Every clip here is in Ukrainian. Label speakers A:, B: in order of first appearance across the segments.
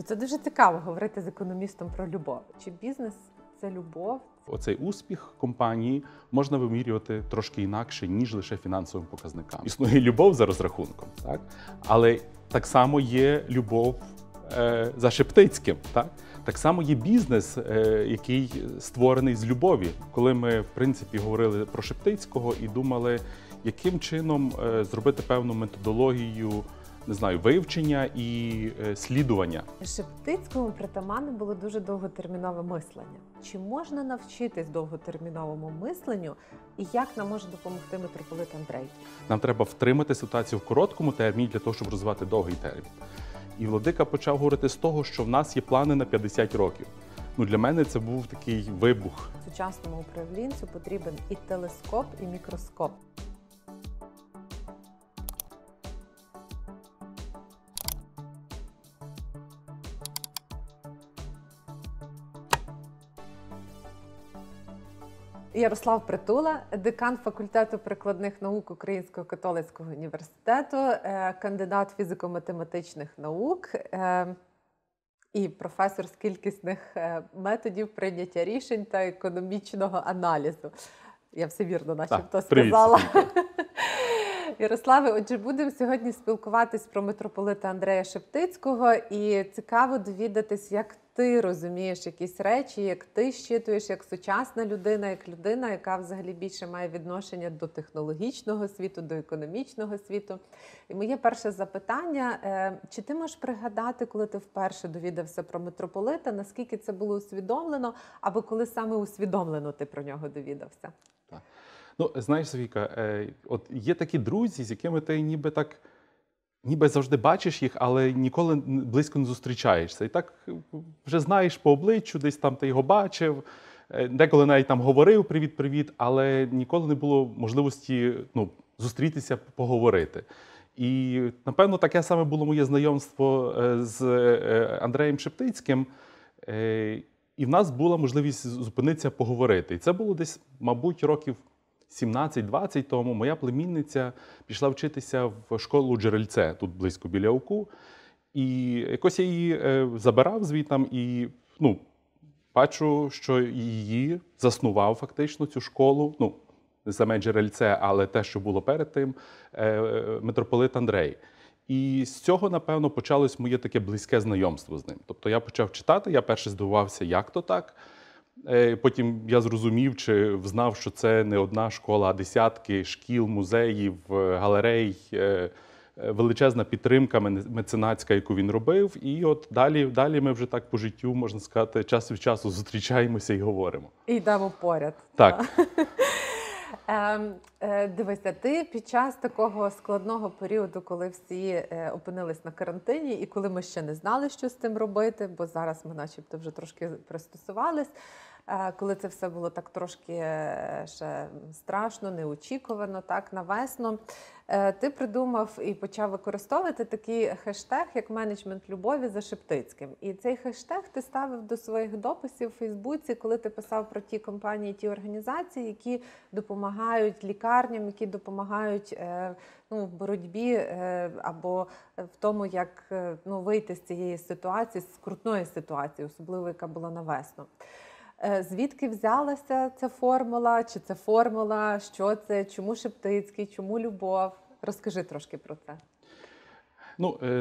A: Це дуже цікаво говорити з економістом про любов. Чи бізнес – це любов?
B: Оцей успіх компанії можна вимірювати трошки інакше, ніж лише фінансовим показникам. Існує любов за розрахунком, так? Але так само є любов за Шептицьким. Так само є бізнес, який створений з любові. Коли ми, в принципі, говорили про Шептицького і думали, яким чином зробити певну методологію, не знаю, вивчення і слідування.
A: Шептицькому притаманне було дуже довготермінове мислення. Чи можна навчитись довготерміновому мисленню і як нам може допомогти митрополит Андрей?
B: Нам треба втримати ситуацію в короткому терміні для того, щоб розвивати довгий термін. І владика почав говорити з того, що в нас є плани на 50 років. Для мене це був такий вибух.
A: Сучасному управлінцю потрібен і телескоп, і мікроскоп. Ярослав Притула, декан факультету прикладних наук Українського католицького університету, кандидат фізико-математичних наук і професор з кількісних методів прийняття рішень та економічного аналізу. Я все вірно начебто сказала. Ярославе, отже, будемо сьогодні спілкуватись про митрополита Андрея Шептицького, і цікаво довідатись, як ти розумієш якісь речі, як ти щитуєш як сучасна людина, як людина, яка взагалі більше має відношення до технологічного світу, до економічного світу. І моє перше запитання, чи ти можеш пригадати, коли ти вперше довідався про митрополита, наскільки це було усвідомлено, або коли саме усвідомлено ти про нього довідався?
B: Так. Знаєш, Софійка, от є такі друзі, з якими ти ніби завжди бачиш їх, але ніколи близько не зустрічаєшся. І так вже знаєш по обличчю, десь там ти його бачив, деколи навіть там говорив «привіт-привіт», але ніколи не було можливості зустрітися, поговорити. І, напевно, таке саме було моє знайомство з Андреєм Шептицьким. І в нас була можливість зупинитися, поговорити. І це було десь, мабуть, років 17-20 тому. Моя племінниця пішла вчитися в школу Джерельце, тут близько біля Оку. І якось я її забирав звідтам і бачу, що її заснував фактично цю школу, не саме Джерельце, але те, що було перед тим, митрополит Андрей. І з цього, напевно, почалось моє таке близьке знайомство з ним. Тобто я почав читати, я перше здивувався, як то так. Потім я зрозумів, чи знав, що це не одна школа, а десятки шкіл, музеїв, галерей, величезна підтримка меценатська, яку він робив. І от далі ми вже так по життю, можна сказати, час від часу зустрічаємося і говоримо.
A: І йдемо поряд.
B: Так.
A: Дивися, ти під час такого складного періоду, коли всі опинились на карантині і коли ми ще не знали, що з цим робити, бо зараз ми начебто вже трошки пристосувались, коли це все було так трошки ще страшно, неочікувано, так, навесно, ти придумав і почав використовувати такий хештег, як «Менеджмент любові за Шептицьким». І цей хештег ти ставив до своїх дописів у Фейсбуці, коли ти писав про ті компанії, ті організації, які допомагають лікарням, які допомагають в боротьбі або в тому, як вийти з цієї ситуації, з скрутної ситуації, особливо яка була навесно. Звідки взялася ця формула? Чи це формула? Що це? Чому Шептицький? Чому любов? Розкажи трошки про це.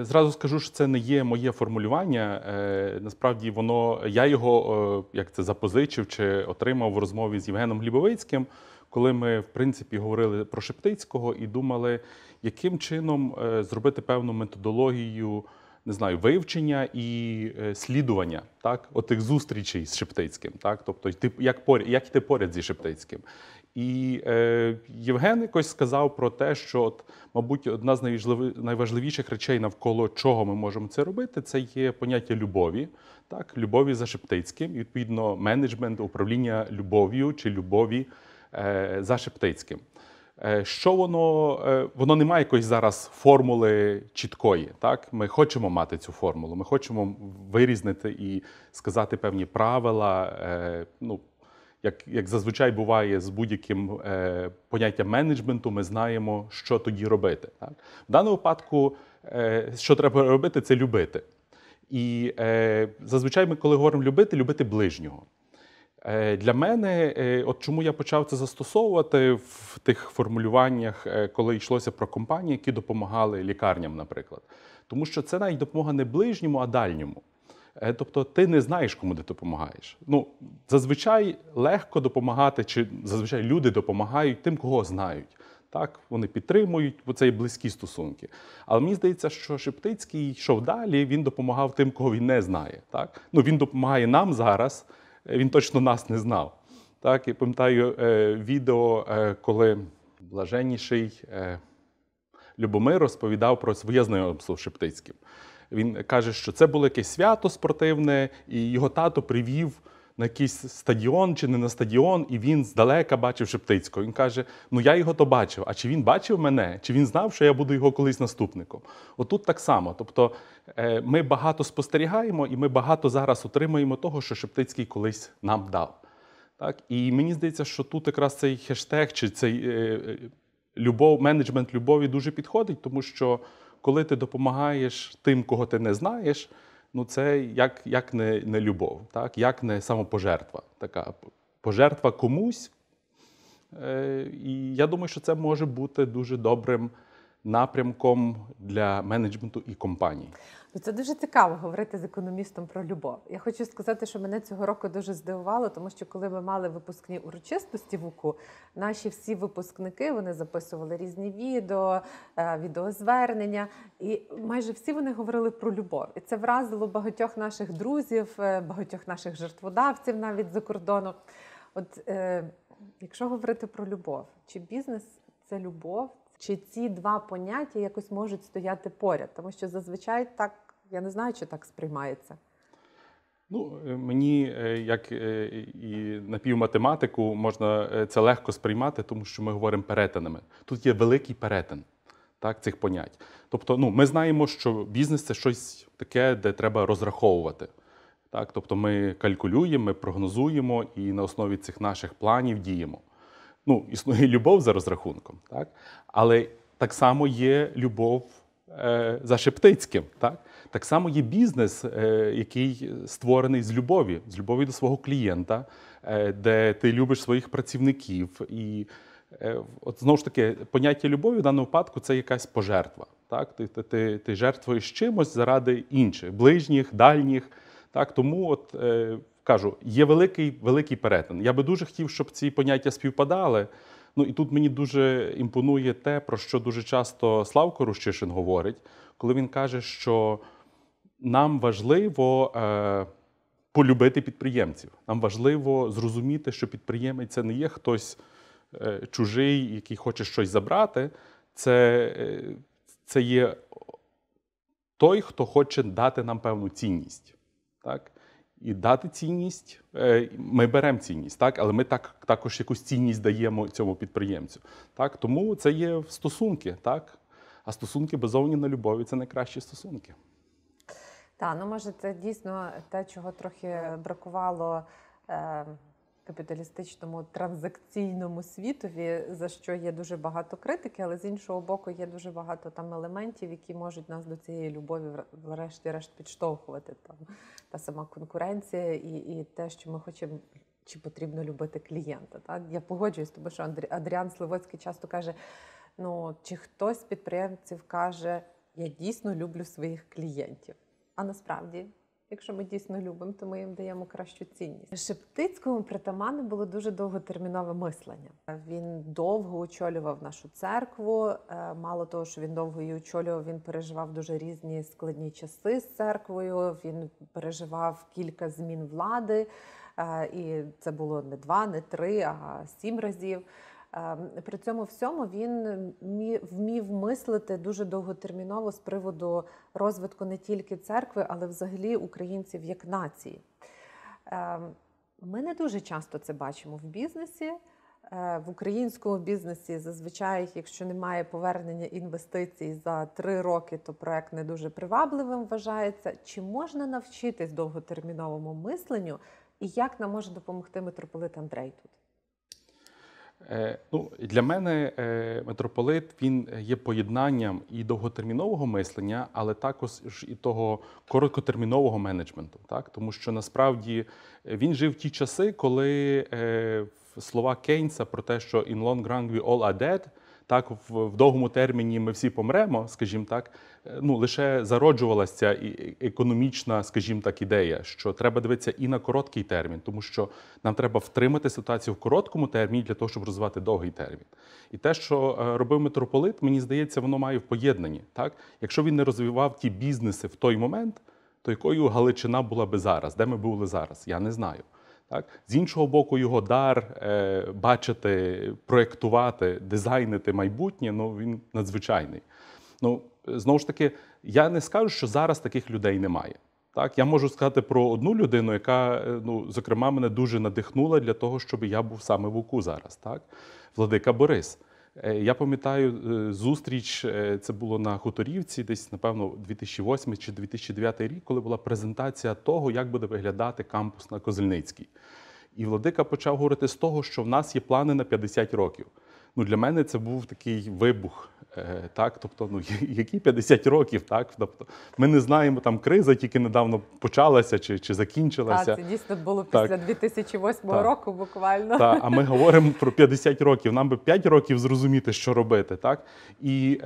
B: Зразу скажу, що це не є моє формулювання. Насправді я його запозичив чи отримав в розмові з Євгеном Глібовицьким, коли ми, в принципі, говорили про Шептицького і думали, яким чином зробити певну методологію, не знаю, вивчення і слідування, так, отих зустрічей з Шептицьким, так, тобто як йти поряд зі Шептицьким. І Євген якось сказав про те, що, мабуть, одна з найважливіших речей, навколо чого ми можемо це робити, це є поняття любові, так, любові за Шептицьким, і, відповідно, менеджмент, управління любов'ю чи любові за Шептицьким. Що воно не має якоїсь зараз формули чіткої, так? Ми хочемо мати цю формулу, ми хочемо вирізнити і сказати певні правила, як зазвичай буває з будь-яким поняттям менеджменту, ми знаємо, що тоді робити. Так? В даному випадку, що треба робити, це любити. І зазвичай ми, коли говоримо любити ближнього. Для мене, от чому я почав це застосовувати в тих формулюваннях, коли йшлося про компанії, які допомагали лікарням, наприклад. Тому що це навіть допомога не ближньому, а дальньому. Тобто ти не знаєш, кому ти допомагаєш. Ну, зазвичай легко допомагати, чи зазвичай люди допомагають тим, кого знають. Так, вони підтримують, бо це є близькі стосунки. Але мені здається, що Шептицький йшов далі, він допомагав тим, кого він не знає. Так? Ну, він допомагає нам зараз, він точно нас не знав. Так? Я пам'ятаю відео, коли блаженніший Любомир розповідав про своє знайомство з Шептицьким. Він каже, що це було якесь свято спортивне, і його тато привів на якийсь стадіон чи не на стадіон, і він здалека бачив Шептицького. Він каже, ну я його то бачив, а чи він бачив мене, чи він знав, що я буду його колись наступником? Отут так само. Тобто ми багато спостерігаємо, і ми багато зараз отримуємо того, що Шептицький колись нам дав. Так? І мені здається, що тут якраз цей хештег, чи цей менеджмент любові дуже підходить, тому що коли ти допомагаєш тим, кого ти не знаєш, ну це як не любов, так? Як не самопожертва. Така пожертва комусь. І я думаю, що це може бути дуже добрим напрямком для менеджменту і компаній.
A: Це дуже цікаво говорити з економістом про любов. Я хочу сказати, що мене цього року дуже здивувало, тому що коли ми мали випускні урочистості в УКУ, наші всі випускники, вони записували різні відео, відеозвернення, і майже всі вони говорили про любов. І це вразило багатьох наших друзів, багатьох наших жертводавців навіть за кордону. От якщо говорити про любов, чи бізнес – це любов? Чи ці два поняття якось можуть стояти поряд? Тому що зазвичай так, я не знаю, чи так сприймається.
B: Ну, мені, як і напівматематику, можна це легко сприймати, тому що ми говоримо перетинами. Тут є великий перетин, так, цих понять. Тобто, ну, ми знаємо, що бізнес – це щось таке, де треба розраховувати. Так? Тобто ми калькулюємо, ми прогнозуємо і на основі цих наших планів діємо. Ну, існує любов за розрахунком, так? Але так само є любов за Шептицьким. Так само є бізнес, який створений з любові до свого клієнта, де ти любиш своїх працівників. І от знову ж таки, поняття любові в даному випадку – це якась пожертва. Так? Ти жертвуєш чимось заради інших, ближніх, дальніх. Так? Тому от, кажу, є великий перетин. Я би дуже хотів, щоб ці поняття співпадали. Ну і тут мені дуже імпонує те, про що дуже часто Славко Рущишин говорить, коли він каже, що нам важливо полюбити підприємців. Нам важливо зрозуміти, що підприємець – це не є хтось чужий, який хоче щось забрати. Це є той, хто хоче дати нам певну цінність. Так? І дати цінність, ми беремо цінність, так? Але ми також якусь цінність даємо цьому підприємцю. Так? Тому це є стосунки, так? А стосунки базовані на любові – це найкращі стосунки.
A: Так, ну може це дійсно те, чого трохи бракувало капіталістичному транзакційному світові, за що є дуже багато критики, але з іншого боку є дуже багато там елементів, які можуть нас до цієї любові врешті-решт підштовхувати. Там та сама конкуренція і те, що ми хочемо, чи потрібно любити клієнта. Так? Я погоджуюсь, тому що Адріан Сливоцький часто каже, ну, чи хтось з підприємців каже, я дійсно люблю своїх клієнтів. А насправді, якщо ми дійсно любимо, то ми їм даємо кращу цінність. Шептицькому притаманне було дуже довготермінове мислення. Він довго очолював нашу церкву. Мало того, що він довго її очолював, він переживав дуже різні складні часи з церквою. Він переживав кілька змін влади. І це було не 2, не 3, а 7 разів. При цьому всьому він вмів мислити дуже довготерміново з приводу розвитку не тільки церкви, але взагалі українців як нації. Ми не дуже часто це бачимо в бізнесі. В українському бізнесі зазвичай, якщо немає повернення інвестицій за 3 роки, то проект не дуже привабливим вважається. Чи можна навчитись довготерміновому мисленню і як нам може допомогти митрополит Андрей тут?
B: Для мене митрополит, він є поєднанням і довготермінового мислення, але також і того короткотермінового менеджменту. Так? Тому що насправді він жив в ті часи, коли слова Кейнса про те, що «in long run we all are dead», так, в довгому терміні ми всі помремо, скажімо так, лише зароджувалася ця економічна, скажімо так, ідея, що треба дивитися і на короткий термін, тому що нам треба втримати ситуацію в короткому терміні для того, щоб розвивати довгий термін. І те, що робив митрополит, мені здається, воно має в поєднанні. Так? Якщо він не розвивав ті бізнеси в той момент, то якою Галичина була би зараз, де ми були зараз, я не знаю. Так? З іншого боку, його дар бачити, проєктувати, дизайнити майбутнє, він надзвичайний. Знову ж таки, я не скажу, що зараз таких людей немає. Так? Я можу сказати про одну людину, яка, зокрема, мене дуже надихнула для того, щоб я був саме в УКУ зараз. Так? Владика Борис. Я пам'ятаю зустріч, це було на Хуторівці, десь, напевно, 2008 чи 2009 рік, коли була презентація того, як буде виглядати кампус на Козельницькій. І Владика почав говорити з того, що в нас є плани на 50 років. Для мене це був такий вибух. Так? Тобто, які 50 років? Так? Тобто, ми не знаємо, там криза тільки недавно почалася чи закінчилася.
A: Так, це дійсно було після 2008 року буквально.
B: Так, а ми говоримо про 50 років. Нам би 5 років зрозуміти, що робити. Так? І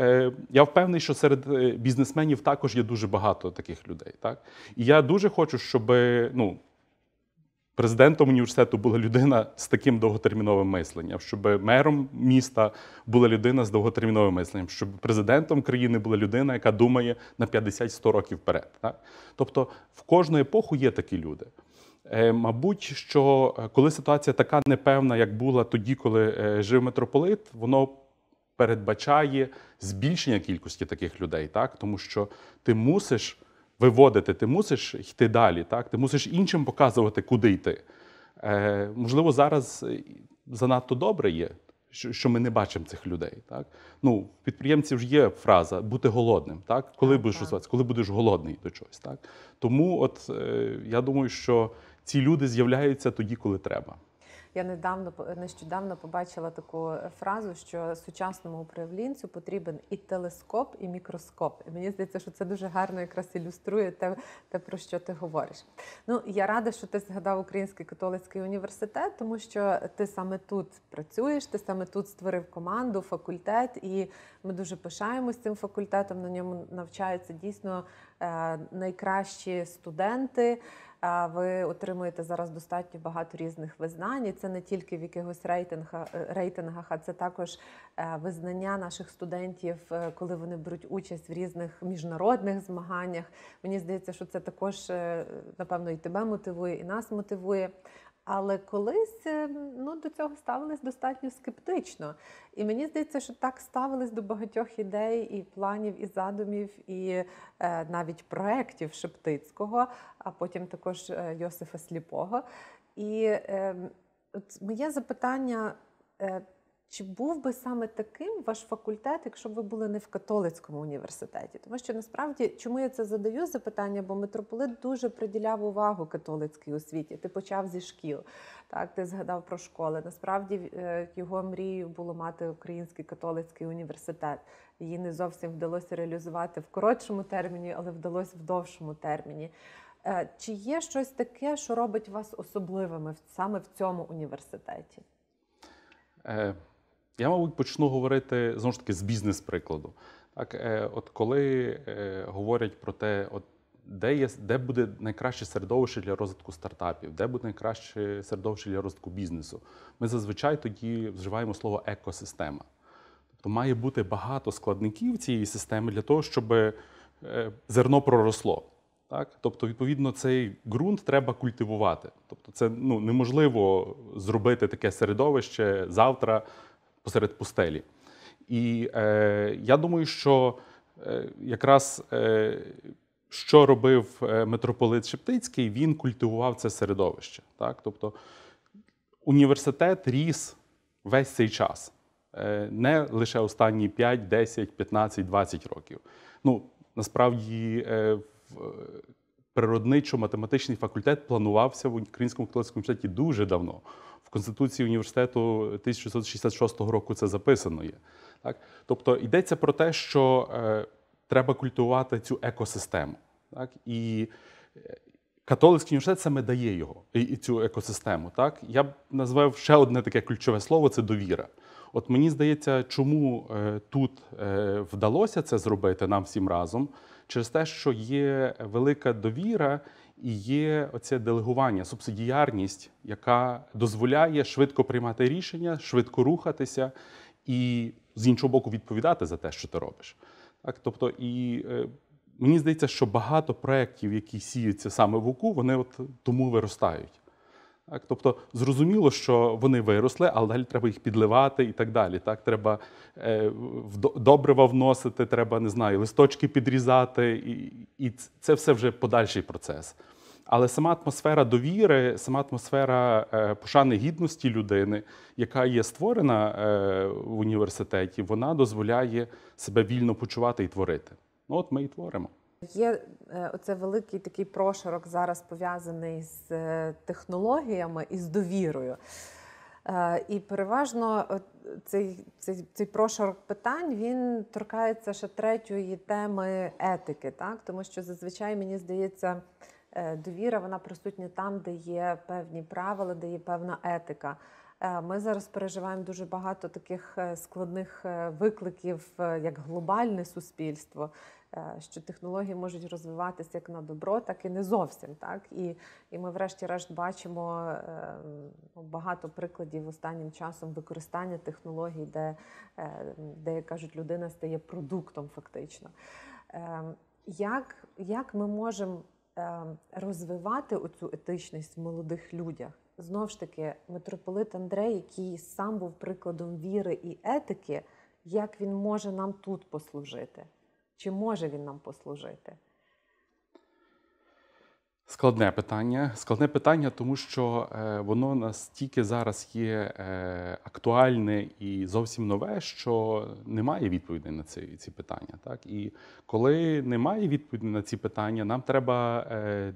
B: я впевнений, що серед бізнесменів також є дуже багато таких людей. Так? І я дуже хочу, щоб президентом університету була людина з таким довготерміновим мисленням, щоб мером міста була людина з довготерміновим мисленням, щоб президентом країни була людина, яка думає на 50-100 років вперед. Так? Тобто в кожну епоху є такі люди. Мабуть, що коли ситуація така непевна, як була тоді, коли жив митрополит, воно передбачає збільшення кількості таких людей, так? Тому що ти мусиш виводити, ти мусиш йти далі, так? Ти мусиш іншим показувати, куди йти. Можливо, зараз занадто добре є, що ми не бачимо цих людей. Так? В підприємців ж є фраза «бути голодним». Так? Коли будеш розвиватися? Коли будеш голодний до чогось. Так? Тому я думаю, що ці люди з'являються тоді, коли треба.
A: Я нещодавно побачила таку фразу, що сучасному управлінцю потрібен і телескоп, і мікроскоп. І мені здається, що це дуже гарно якраз ілюструє те, про що ти говориш. Я рада, що ти згадав Український католицький університет, тому що ти саме тут працюєш, ти саме тут створив команду, факультет, і ми дуже пишаємось цим факультетом, на ньому навчаються дійсно найкращі студенти. Ви отримуєте зараз достатньо багато різних визнань. І це не тільки в якихось рейтингах, а це також визнання наших студентів, коли вони беруть участь в різних міжнародних змаганнях. Мені здається, що це також, напевно, і тебе мотивує, і нас мотивує. Але колись до цього ставились достатньо скептично. І мені здається, що так ставились до багатьох ідей, і планів, і задумів, і навіть проєктів Шептицького, а потім також Йосифа Сліпого. І от моє запитання, чи був би саме таким ваш факультет, якщо б ви були не в католицькому університеті? Тому що насправді, чому я це задаю запитання, бо митрополит дуже приділяв увагу католицькій освіті. Ти почав зі шкіл, так, ти згадав про школи. Насправді його мрією було мати Український католицький університет. Її не зовсім вдалося реалізувати в коротшому терміні, але вдалося в довшому терміні. Чи є щось таке, що робить вас особливими саме в цьому університеті?
B: Я, мабуть, почну говорити, знову ж таки, з бізнес-прикладу. Так, от коли говорять про те, де буде найкраще середовище для розвитку стартапів, де буде найкраще середовище для розвитку бізнесу, ми зазвичай тоді вживаємо слово «екосистема». Тобто має бути багато складників цієї системи для того, щоб зерно проросло. Так? Тобто, відповідно, цей ґрунт треба культивувати. Тобто це неможливо зробити таке середовище завтра посеред пустелі. І я думаю, що якраз що робив митрополит Шептицький, він культивував це середовище. Так? Тобто університет ріс весь цей час. Не лише останні 5, 10, 15, 20 років. Насправді, природничо-математичний факультет планувався в Українському католицькому університеті дуже давно. В Конституції університету 1666 року це записано є. Так? Тобто йдеться про те, що треба культивувати цю екосистему. Так? І католицький університет саме дає його, і цю екосистему. Так? Я б назвав ще одне таке ключове слово – це довіра. От мені здається, чому тут вдалося це зробити нам всім разом, через те, що є велика довіра і є оце делегування, субсидіарність, яка дозволяє швидко приймати рішення, швидко рухатися і, з іншого боку, відповідати за те, що ти робиш. Так? Тобто, мені здається, що багато проєктів, які сіються саме в УКУ, вони от тому виростають. Так? Тобто, зрозуміло, що вони виросли, але далі треба їх підливати і так далі. Так? Треба добрива вносити, треба, не знаю, листочки підрізати, і це все вже подальший процес. Але сама атмосфера довіри, сама атмосфера пошани гідності людини, яка є створена в університеті, вона дозволяє себе вільно почувати і творити. Ну, от ми і творимо.
A: Є оце великий такий прошарок зараз пов'язаний з технологіями і з довірою. І переважно цей прошарок питань, він торкається ще третьої теми етики, так? Тому що зазвичай, мені здається, довіра, вона присутня там, де є певні правила, де є певна етика. Ми зараз переживаємо дуже багато таких складних викликів, як глобальне суспільство, що технології можуть розвиватися як на добро, так і не зовсім. Так? І ми врешті-решт бачимо багато прикладів останнім часом використання технологій, де, як кажуть, людина стає продуктом фактично. Як ми можемо розвивати оцю етичність в молодих людях? Знову ж таки, митрополит Андрей, який сам був прикладом віри і етики, як він може нам тут послужити? Чи може він нам послужити?
B: Складне питання, тому що воно настільки зараз є актуальне і зовсім нове, що немає відповідей на ці питання. Так? І коли немає відповідей на ці питання, нам треба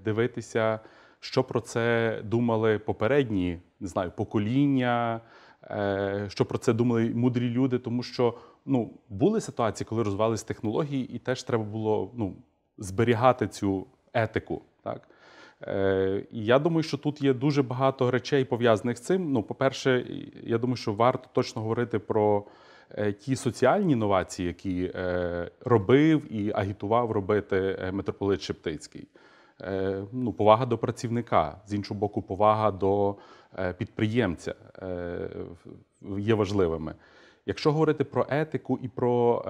B: дивитися, що про це думали попередні, не знаю, покоління, що про це думали мудрі люди, тому що були ситуації, коли розвивалися технології, і теж треба було зберігати цю етику. Так? І я думаю, що тут є дуже багато речей, пов'язаних з цим. По-перше, я думаю, що варто точно говорити про ті соціальні інновації, які робив і агітував робити митрополит Шептицький. Повага до працівника, з іншого боку, повага до підприємця є важливими. Якщо говорити про етику і про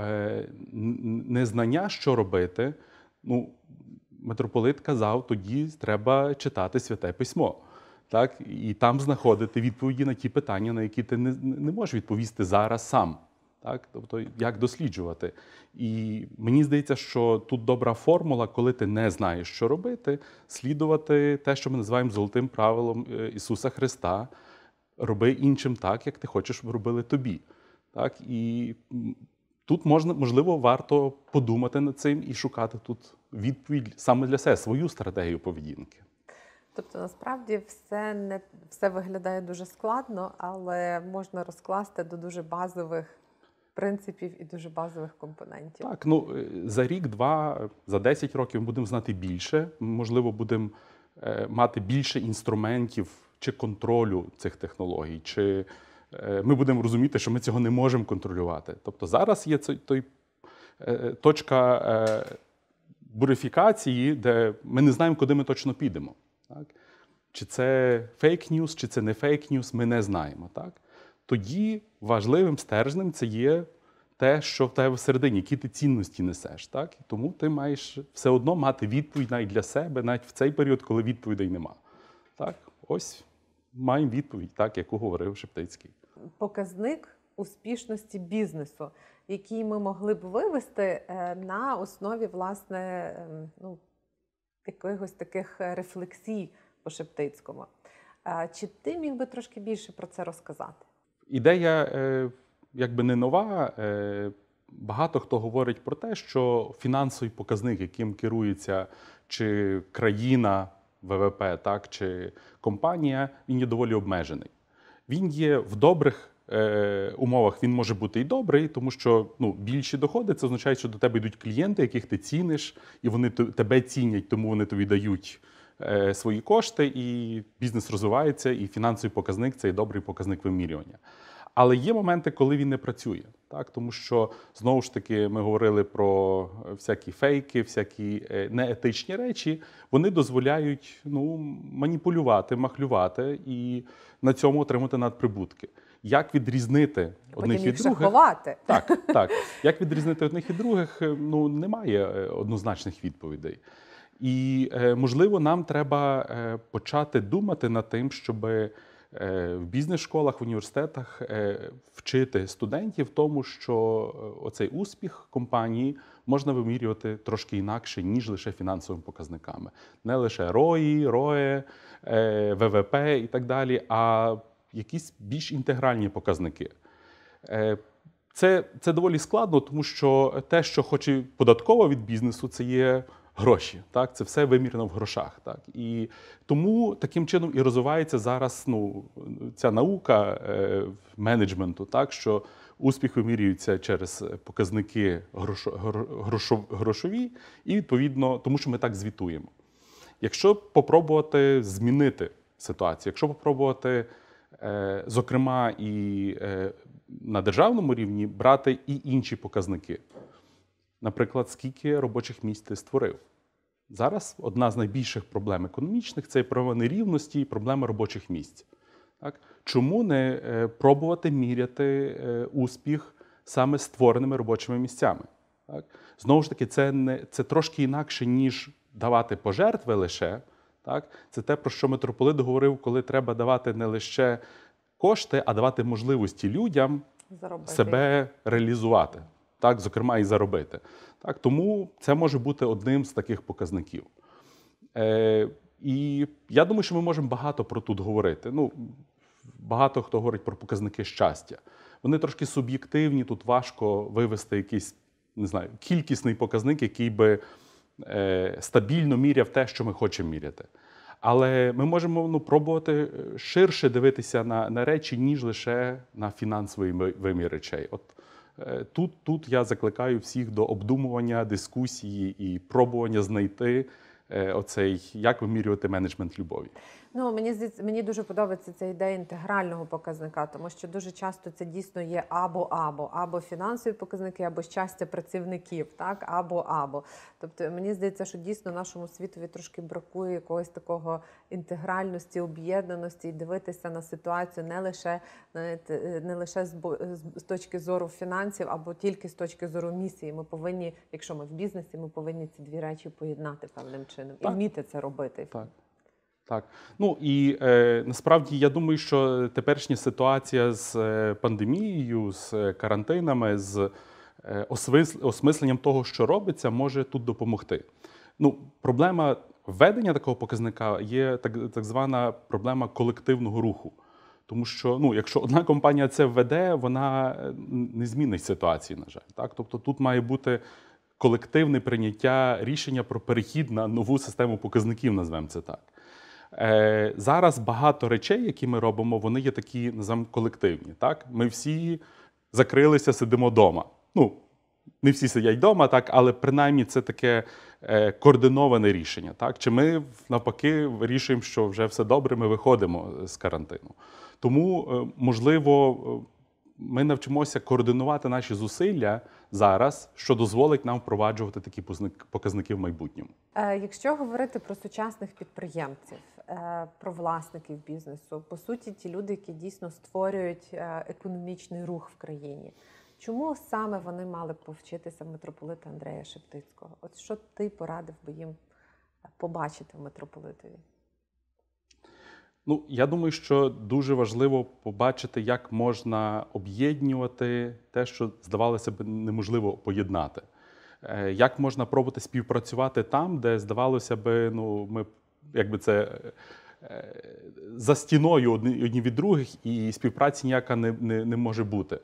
B: незнання, що робити, митрополит казав, тоді треба читати Святе Письмо. Так? І там знаходити відповіді на ті питання, на які ти не можеш відповісти зараз сам. Так? Тобто, як досліджувати. І мені здається, що тут добра формула, коли ти не знаєш, що робити, слідувати те, що ми називаємо золотим правилом Ісуса Христа. Роби іншим так, як ти хочеш, щоб робили тобі. Так? І тут можливо, варто подумати над цим і шукати тут відповідь саме для себе, свою стратегію поведінки.
A: Тобто, насправді, все виглядає дуже складно, але можна розкласти до дуже базових принципів і дуже базових компонентів.
B: Так, за рік-два, за 10 років ми будемо знати більше, можливо, будемо мати більше інструментів чи контролю цих технологій, чи ми будемо розуміти, що ми цього не можемо контролювати. Тобто зараз є точка бурифікації, де ми не знаємо, куди ми точно підемо. Так? Чи це фейк-ньюс, чи це не фейк-ньюс, ми не знаємо. Так? Тоді важливим стержнем це є те, що в тебе всередині, які ти цінності несеш. Так? І тому ти маєш все одно мати відповідь навіть для себе, навіть в цей період, коли відповідей нема. Так? Ось маємо відповідь, так, яку говорив Шептицький.
A: Показник успішності бізнесу, який ми могли б вивести на основі, власне, якихось таких рефлексій по Шептицькому. Чи ти міг би трошки більше про це розказати?
B: Ідея якби не нова. Багато хто говорить про те, що фінансовий показник, яким керується чи країна, ВВП, так, чи компанія, він є доволі обмежений. Він є в добрих умовах, він може бути і добрий, тому що більші доходи, це означає, що до тебе йдуть клієнти, яких ти ціниш, і вони тебе цінять, тому вони тобі дають свої кошти, і бізнес розвивається, і фінансовий показник – це і добрий показник вимірювання. Але є моменти, коли він не працює. Так? Тому що, знову ж таки, ми говорили про всякі фейки, всякі неетичні речі. Вони дозволяють маніпулювати, махлювати і на цьому отримати надприбутки. Як відрізнити одних від других?
A: Шахувати.
B: Так. Як відрізнити одних від других? Немає однозначних відповідей. І, можливо, нам треба почати думати над тим, щоб в бізнес-школах, в університетах вчити студентів тому, що оцей успіх компанії можна вимірювати трошки інакше, ніж лише фінансовими показниками. Не лише ROI, ROE, ВВП і так далі, а якісь більш інтегральні показники. Це доволі складно, тому що те, що хоче податкова від бізнесу, це є гроші. Так? Це все вимірено в грошах. Так? І тому таким чином і розвивається зараз ця наука менеджменту, так? Що успіх вимірюється через показники грошові і, відповідно, тому що ми так звітуємо. Якщо попробувати змінити ситуацію, якщо попробувати, зокрема, і на державному рівні брати і інші показники. Наприклад, скільки робочих місць ти створив? Зараз одна з найбільших проблем економічних – це проблема нерівності і проблема робочих місць. Так? Чому не пробувати міряти успіх саме створеними робочими місцями? Так? Знову ж таки, це трошки інакше, ніж давати пожертви лише. Так? Це те, про що митрополит говорив, коли треба давати не лише кошти, а давати можливості людям себе реалізувати. Так, зокрема, і заробити. Так, тому це може бути одним з таких показників. І я думаю, що ми можемо багато про тут говорити. Багато хто говорить про показники щастя. Вони трошки суб'єктивні, тут важко вивести якийсь, не знаю, кількісний показник, який би стабільно міряв те, що ми хочемо міряти. Але ми можемо пробувати ширше дивитися на речі, ніж лише на фінансовий вимір речей. Тут я закликаю всіх до обдумування, дискусії і пробування знайти як вимірювати менеджмент любові.
A: Мені дуже подобається ця ідея інтегрального показника, тому що дуже часто це дійсно є або фінансові показники, або щастя працівників, так, або. Тобто мені здається, що дійсно нашому світові трошки бракує якогось такого інтегральності, об'єднаності і дивитися на ситуацію не лише з точки зору фінансів, або тільки з точки зору місії. Ми повинні, якщо ми в бізнесі, ми повинні ці дві речі поєднати певним чином і вміти це робити.
B: Так. І насправді я думаю, що теперішня ситуація з пандемією, з карантинами, з осмисленням того, що робиться, може тут допомогти. Проблема введення такого показника є так звана проблема колективного руху. Тому що, якщо одна компанія це введе, вона не змінить ситуації, на жаль. Так? Тобто тут має бути колективне прийняття рішення про перехід на нову систему показників, назвемо це так. Зараз багато речей, які ми робимо, вони є такі, називаємо, колективні. Так? Ми всі закрилися, сидимо вдома. Не всі сидять вдома, так, але принаймні це таке координоване рішення. Так? Чи ми, навпаки, вирішуємо, що вже все добре, ми виходимо з карантину. Тому, можливо, ми навчимося координувати наші зусилля зараз, що дозволить нам впроваджувати такі показники в майбутньому.
A: Якщо говорити про сучасних підприємців, про власників бізнесу, по суті, ті люди, які дійсно створюють економічний рух в країні, чому саме вони мали б повчитися в митрополита Андрея Шептицького? От що ти порадив би їм побачити в митрополитові?
B: Я думаю, що дуже важливо побачити, як можна об'єднувати те, що, здавалося б, неможливо поєднати. Як можна пробувати співпрацювати там, де, здавалося б, ми за стіною одні від других, і співпраці ніяка не може бути.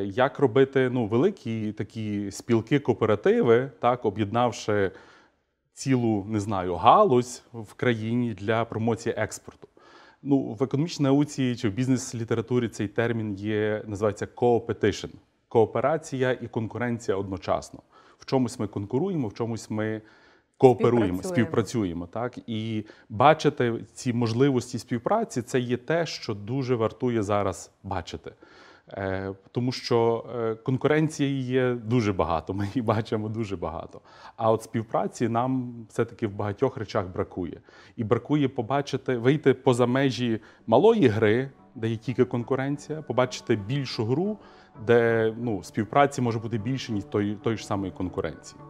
B: Як робити великі такі спілки, кооперативи, так, об'єднавши цілу, галузь в країні для промоції експорту. Ну, в економічній науці чи в бізнес-літературі цей термін називається co-opetition. Кооперація і конкуренція одночасно. В чомусь ми конкуруємо, в чомусь ми кооперуємо, співпрацюємо. Так? І бачити ці можливості співпраці – це є те, що дуже вартує зараз бачити. Тому що конкуренції є дуже багато, ми її бачимо дуже багато. А от співпраці нам все-таки в багатьох речах бракує. І бракує вийти поза межі малої гри, де є тільки конкуренція, побачити більшу гру, де співпраці може бути більше, ніж той ж самої конкуренції.